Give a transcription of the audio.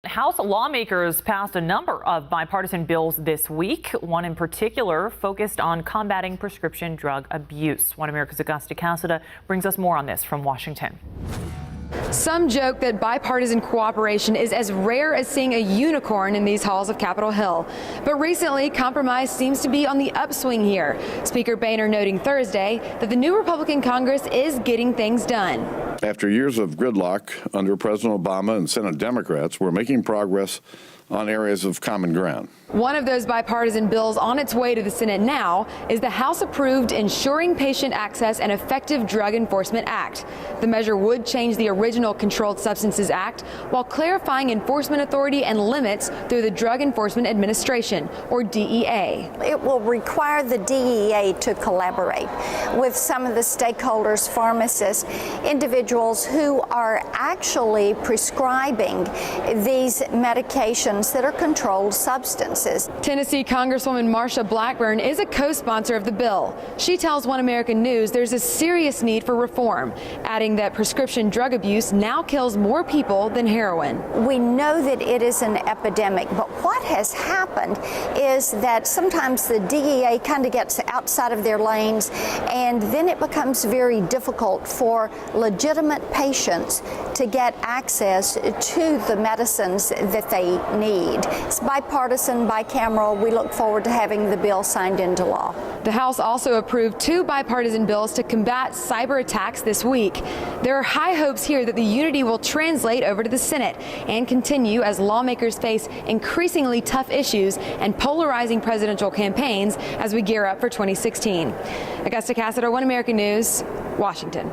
House lawmakers passed a number of bipartisan bills this week. One in particular focused on combating prescription drug abuse. One America's Augusta Cassida brings us more on this from Washington. Some joke that bipartisan cooperation is as rare as seeing a unicorn in these halls of Capitol Hill. But recently, compromise seems to be on the upswing here. Speaker Boehner noting Thursday that the new Republican Congress is getting things done. After years of gridlock under President Obama and Senate Democrats, we're making progress on areas of common ground. One of those bipartisan bills on its way to the Senate now is the House-approved Ensuring Patient Access and Effective Drug Enforcement Act. The measure would change the original Controlled Substances Act while clarifying enforcement authority and limits through the Drug Enforcement Administration, or DEA. It will require the DEA to collaborate with some of the stakeholders, pharmacists, individuals who are actually prescribing these medications that are controlled substances. Tennessee Congresswoman Marsha Blackburn is a co-sponsor of the bill. She tells One American News there's a serious need for reform, adding that prescription drug abuse now kills more people than heroin. We know that it is an epidemic, but what has happened is that sometimes the DEA kind of gets outside of their lanes, and then it becomes very difficult for legitimate patients to get access to the medicines that they need. It's bipartisan, bicameral. We look forward to having the bill signed into law. The House also approved two bipartisan bills to combat cyber attacks this week. There are high hopes here that the unity will translate over to the Senate and continue as lawmakers face increasingly tough issues and polarizing presidential campaigns as we gear up for 2016. Augusta Cassida, One American News, Washington.